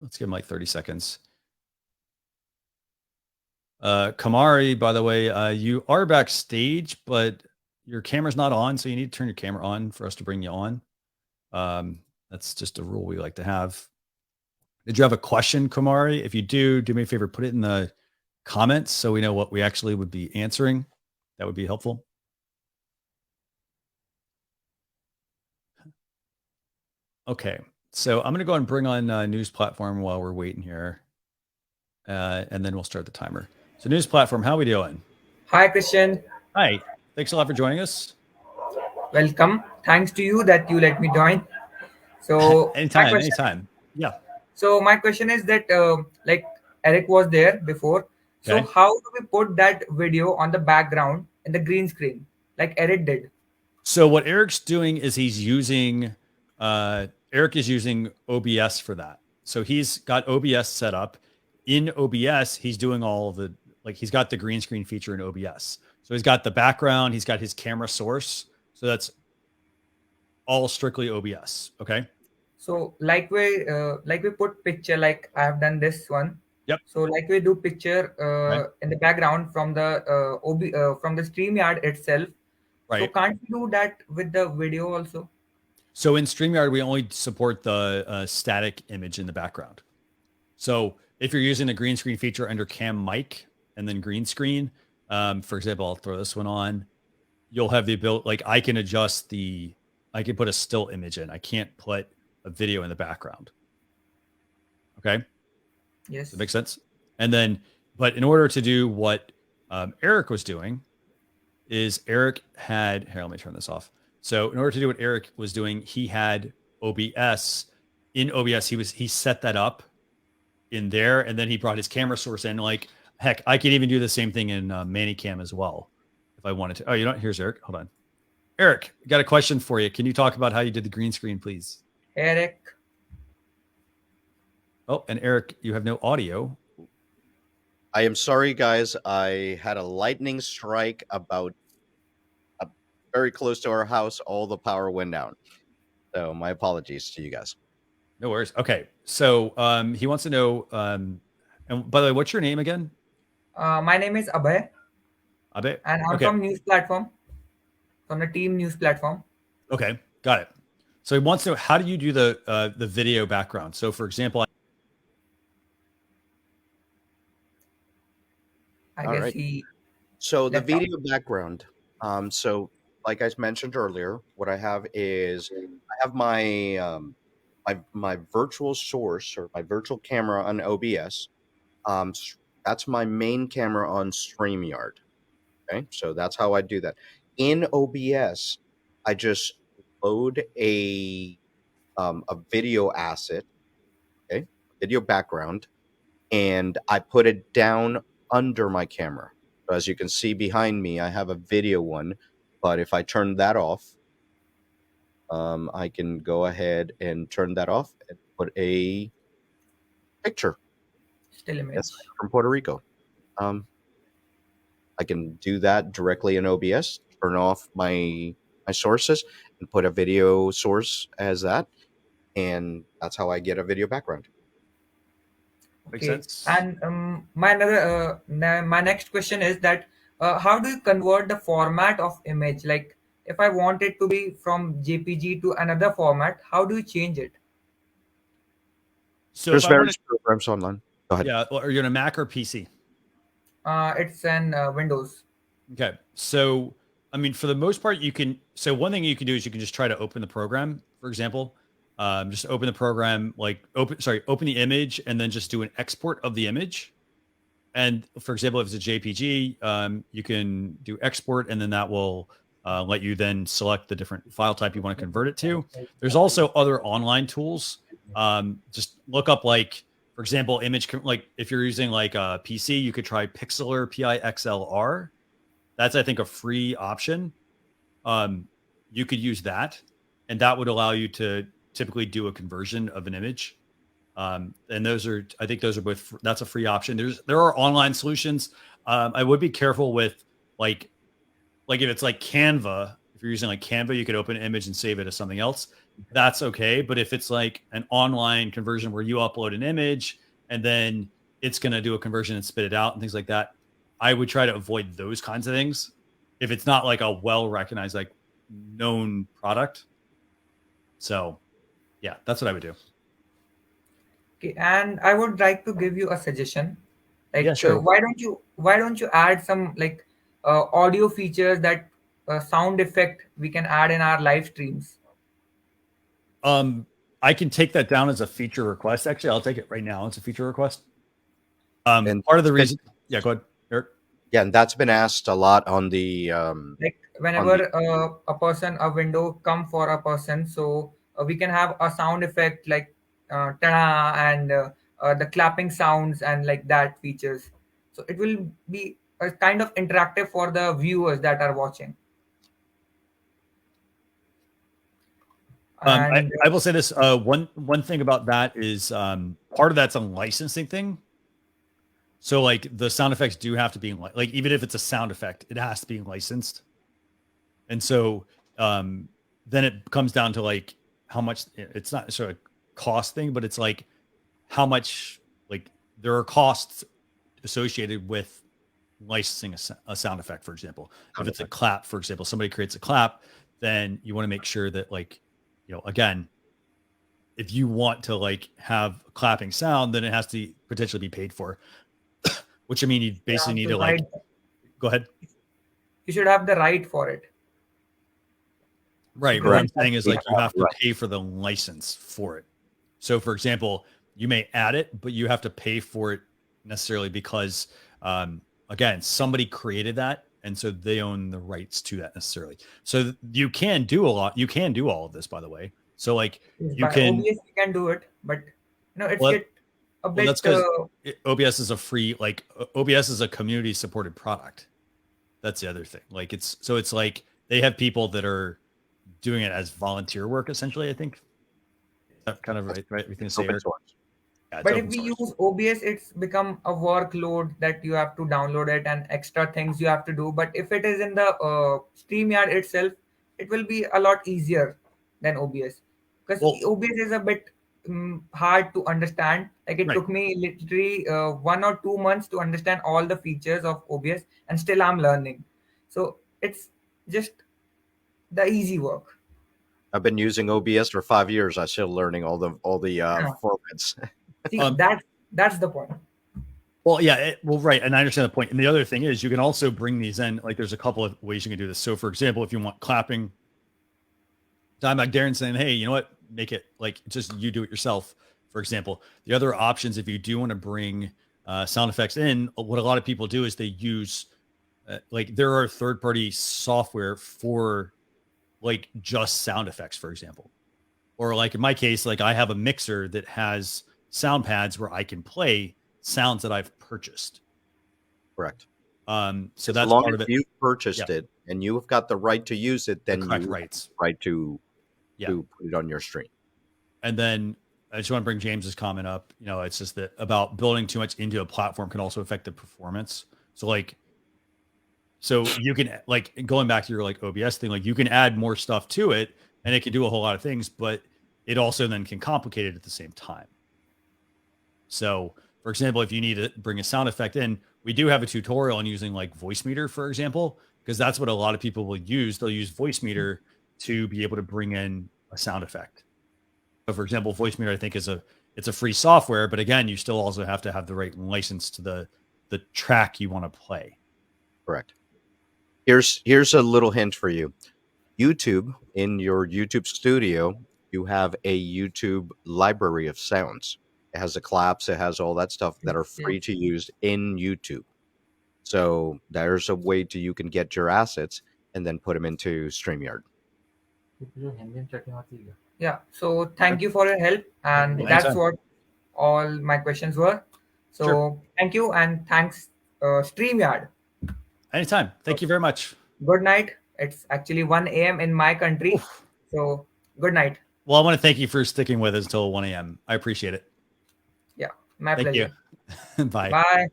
Let's give him like 30 seconds. Kamari, by the way, you are backstage, but your camera's not on, so you need to turn your camera on for us to bring you on. That's just a rule we like to have. Did you have a question, Kamari? If you do me a favor, put it in the comments so we know what we actually would be answering. That would be helpful. Okay, so I'm going to go and bring on News Platform while we're waiting here, and then we'll start the timer. So News Platform, how are we doing? Hi, Christian. Hi, thanks a lot for joining us. Welcome. Thanks to you that you let me join. So my anytime, question. anytime. Yeah. So my question is that like Eric was there before. So Okay. how do we put that video on the background in the green screen like Eric did? So what Eric's doing is Eric is using OBS for that. So he's got OBS set up. In OBS, he's doing all of the he's got the green screen feature in OBS. So he's got the background, he's got his camera source. So that's all strictly OBS. Okay. So like we put picture like I have done this one. Yep. So like we do picture Okay. in the background from the from the StreamYard itself. So Right. can't we do that with the video also? So in StreamYard, we only support the static image in the background. So if you're using the green screen feature under Cam Mic and then green screen, for example, I'll throw this one on. You'll have the ability, like I can I can put a still image in. I can't put a video in the background. Okay. Does Yes. that make sense? And then, but in order to do what Eric was doing, is Eric had, here, let me turn this off. So in order to do what Eric was doing, he had OBS. In OBS, he set that up in there, and then he brought his camera source in. Like, heck, I could even do the same thing in Manicam as well if I wanted to. Oh, you know what? Here's Eric. Hold on. Eric, got a question for you. Can you talk about how you did the green screen, please? Eric. Oh, and Eric, you have no audio. I am sorry, guys. I had a lightning strike about very close to our house. All the power went down. So my apologies to you guys. No worries. Okay. So he wants to know, and by the way, what's your name again? My name is Abhay, Abe? and I'm Okay. from News Platform, from the team News Platform. Okay. Got it. So he wants to know, how do you do the video background? So for example, I All guess right. he So the left out. video background. So like I mentioned earlier, what I have is I have my virtual source or my virtual camera on OBS. That's my main camera on StreamYard. Okay, so that's how I do that. In OBS, I just load a video asset, okay, video background, and I put it down under my camera. So as you can see behind me, I have a video one, but if I turn that off, I can go ahead and turn that off and put a picture. Still Yes, image. from Puerto Rico. Um, I can do that directly in OBS. Turn off my sources and put a video source as that, and that's how I get a video background. makes Okay. sense. And my next question is that how do you convert the format of image? Like if I want it to be from JPG to another format, how do you change it? So if There's I want various to, programs online. Go ahead. yeah, well, are you on a Mac or PC? It's an Windows. Okay. So, I mean, for the most part, you can. So, one thing you can do is you can just try to open the program, for example. Just open the program, open the image and then just do an export of the image. And for example, if it's a JPG, you can do export and then that will let you then select the different file type you want to convert it to. There's also other online tools. Just look up, like, for example, like if you're using like a PC, you could try Pixlr, Pixlr. That's, I think, a free option. You could use that, and that would allow you to typically do a conversion of an image. And those are, I think, those are both. That's a free option. There are online solutions. I would be careful with like if it's like Canva. if you're using like Canva, you could open an image and save it as something else. That's okay. But if it's like an online conversion where you upload an image and then it's going to do a conversion and spit it out and things like that, I would try to avoid those kinds of things. If it's not like a well-recognized, like known product. So yeah, that's what I would do. Okay, and I would like to give you a suggestion. Like, Yeah, sure. why don't you add some like audio features that sound effect we can add in our live streams? I can take that down as a feature request. Actually, I'll take it right now. It's a feature request. And Part of the reason, yeah, go ahead, Eric. Yeah, and that's been asked a lot on the Like whenever a window come for a person, so we can have a sound effect like ta-da, and the clapping sounds and like that features. So it will be a kind of interactive for the viewers that are watching. And I will say this. One thing about that is part of that's a licensing thing. So like the sound effects do have to be like even if it's a sound effect, it has to be licensed. And so then it comes down to like how much. It's not sort of cost thing, but it's like how much, like there are costs associated with licensing a sound effect. For example, if it's a clap, for example, somebody creates a clap, then you want to make sure that like, you know, again, if you want to like have a clapping sound, then it has to potentially be paid for. Which I mean, you basically need to like. Go ahead. You should have the right for it. Right. What I'm saying is like you have to pay for the license for it. So, for example, you may add it, but you have to pay for it necessarily because, again, somebody created that, and so they own the rights to that necessarily. So you can do a lot. You can do all of this, by the way. So like you can. OBS you can do it, but you know it's Well, a bit. that's because OBS is a free, like OBS is a community supported product. That's the other thing. Like it's like they have people that are doing it as volunteer work essentially. I think that's kind of right. We can say open source. Yeah, but if we use OBS, it's become a workload that you have to download it and extra things you have to do. But if it is in the StreamYard itself, it will be a lot easier than OBS because OBS is a bit hard to understand. Like it took me literally 1 or 2 months to understand all the features of OBS, and still I'm learning. So it's just the easy work. I've been using OBS for 5 years. I'm still learning all the formats. See, that's the point. Well, yeah, right, and I understand the point. And the other thing is, you can also bring these in. Like, there's a couple of ways you can do this. So, for example, if you want clapping, Dimebag Darren saying, "Hey, you know what? Make it like just you do it yourself." For example, the other options, if you do want to bring sound effects in, what a lot of people do is they use like there are third-party software for like just sound effects, for example, or like in my case, like I have a mixer that has sound pads where I can play sounds that I've purchased. Correct. So that's as long part as of it. you purchased it and you have got the right to use it, then you rights. Right to put it on your stream. And then I just want to bring James's comment up. You know, it's just that about building too much into a platform can also affect the performance. So like, so you can like going back to your like OBS thing, like you can add more stuff to it and it can do a whole lot of things, but it also then can complicate it at the same time. So for example, if you need to bring a sound effect in, we do have a tutorial on using like Voicemeeter, for example, because that's what a lot of people will use. They'll use Voicemeeter to be able to bring in a sound effect. So for example, Voicemeeter, I think it's a free software, but again, you still also have to have the right license to the track you want to play. Correct. Here's a little hint for you. YouTube, in your YouTube studio, you have a YouTube library of sounds. It has the claps, it has all that stuff that are free to use in YouTube. So there's a way you can get your assets and then put them into StreamYard. Yeah. So thank you for your help, and that's what all my questions were. So thank you, and thanks, StreamYard. Anytime. Thank you very much. Good night. It's actually 1 a.m. in my country. Oof. So good night. Well, I want to thank you for sticking with us until 1 a.m. I appreciate it. Yeah, my pleasure. Thank you. Bye. Bye.